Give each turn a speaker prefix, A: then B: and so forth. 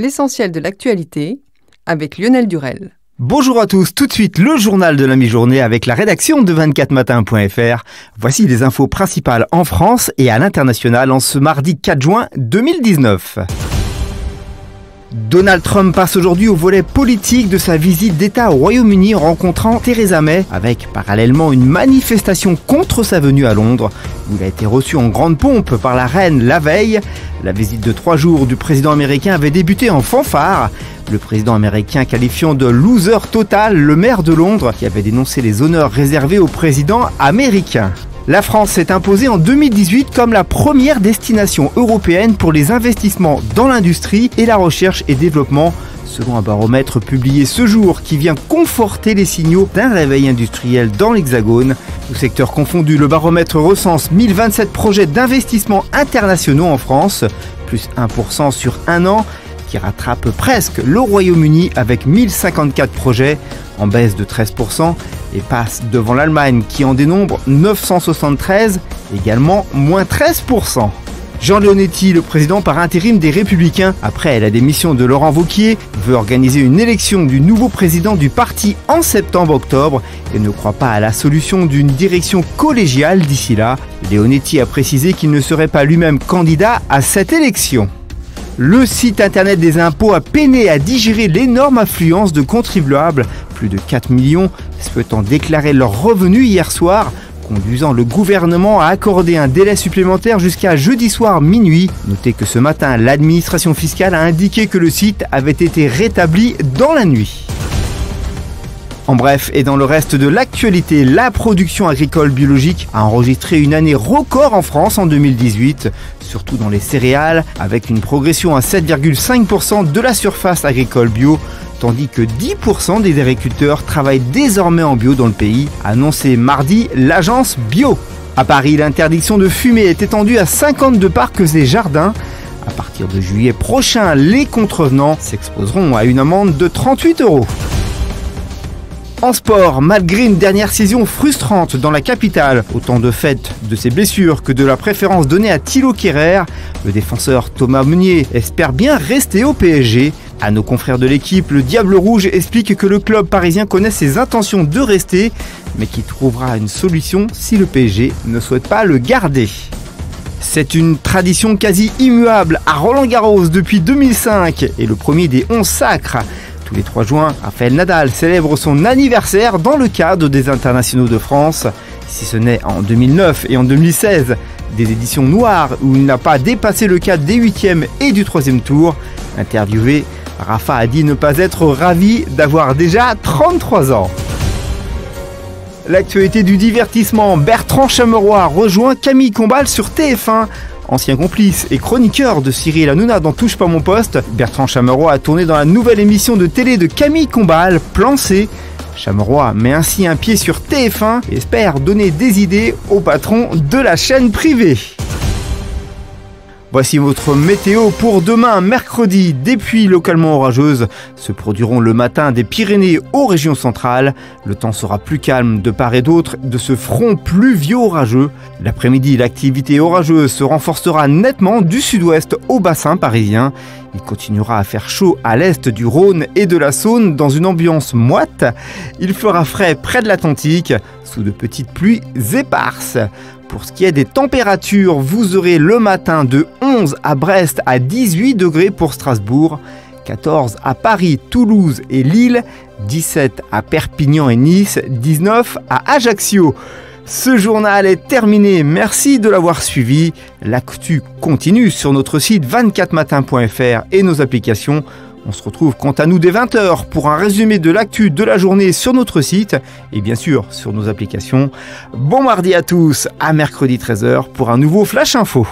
A: L'essentiel de l'actualité avec Lionel Durel.
B: Bonjour à tous, tout de suite le journal de la mi-journée avec la rédaction de 24matin.fr. Voici les infos principales en France et à l'international en ce mardi 4 juin 2019. Donald Trump passe aujourd'hui au volet politique de sa visite d'État au Royaume-Uni en rencontrant Theresa May, avec parallèlement une manifestation contre sa venue à Londres, où il a été reçu en grande pompe par la reine la veille. La visite de 3 jours du président américain avait débuté en fanfare, le président américain qualifiant de loser total le maire de Londres qui avait dénoncé les honneurs réservés au président américain. La France s'est imposée en 2018 comme la première destination européenne pour les investissements dans l'industrie et la recherche et développement, selon un baromètre publié ce jour qui vient conforter les signaux d'un réveil industriel dans l'Hexagone. Tout secteur confondu, le baromètre recense 1027 projets d'investissement internationaux en France, plus 1% sur un an, qui rattrape presque le Royaume-Uni avec 1054 projets, en baisse de 13%, et passe devant l'Allemagne qui en dénombre 973, également moins 13%. Jean Leonetti, le président par intérim des Républicains, après la démission de Laurent Wauquiez, veut organiser une élection du nouveau président du parti en septembre-octobre et ne croit pas à la solution d'une direction collégiale d'ici là. Leonetti a précisé qu'il ne serait pas lui-même candidat à cette élection. Le site internet des impôts a peiné à digérer l'énorme affluence de contribuables, plus de 4 millions souhaitant déclarer leurs revenus hier soir, conduisant le gouvernement à accorder un délai supplémentaire jusqu'à jeudi soir minuit. Notez que ce matin, l'administration fiscale a indiqué que le site avait été rétabli dans la nuit. En bref, et dans le reste de l'actualité, la production agricole biologique a enregistré une année record en France en 2018, surtout dans les céréales, avec une progression à 7,5% de la surface agricole bio, tandis que 10% des agriculteurs travaillent désormais en bio dans le pays, a annoncé mardi l'agence Bio. À Paris, l'interdiction de fumer est étendue à 52 parcs et jardins. À partir de juillet prochain, les contrevenants s'exposeront à une amende de 38 €. En sport, malgré une dernière saison frustrante dans la capitale, autant de fait de ses blessures que de la préférence donnée à Thilo Kehrer, le défenseur Thomas Meunier espère bien rester au PSG. À nos confrères de l'équipe, le Diable Rouge explique que le club parisien connaît ses intentions de rester, mais qu'il trouvera une solution si le PSG ne souhaite pas le garder. C'est une tradition quasi immuable à Roland-Garros depuis 2005 et le premier des 11 sacres. Tous les 3 juin, Rafael Nadal célèbre son anniversaire dans le cadre des internationaux de France. Si ce n'est en 2009 et en 2016, des éditions noires où il n'a pas dépassé le cadre des 8e et du 3e tour. Interviewé, Rafa a dit ne pas être ravi d'avoir déjà 33 ans. L'actualité du divertissement, Bertrand Chameroy rejoint Camille Combal sur TF1. Ancien complice et chroniqueur de Cyril Hanouna dans Touche pas mon poste, Bertrand Chameroy a tourné dans la nouvelle émission de télé de Camille Combal, Plan C. Chameroy met ainsi un pied sur TF1 et espère donner des idées au patron de la chaîne privée. Voici votre météo pour demain, mercredi. Des pluies localement orageuses se produiront le matin des Pyrénées aux régions centrales. Le temps sera plus calme de part et d'autre de ce front pluvio-orageux. L'après-midi, l'activité orageuse se renforcera nettement du sud-ouest au bassin parisien. Il continuera à faire chaud à l'est du Rhône et de la Saône dans une ambiance moite. Il fera frais près de l'Atlantique, sous de petites pluies éparses. Pour ce qui est des températures, vous aurez le matin de 11 à Brest à 18 degrés pour Strasbourg, 14 à Paris, Toulouse et Lille, 17 à Perpignan et Nice, 19 à Ajaccio. Ce journal est terminé, merci de l'avoir suivi. L'actu continue sur notre site 24matin.fr et nos applications. On se retrouve quant à nous dès 20h pour un résumé de l'actu de la journée sur notre site et bien sûr sur nos applications. Bon mardi à tous, à mercredi 13h pour un nouveau Flash Info.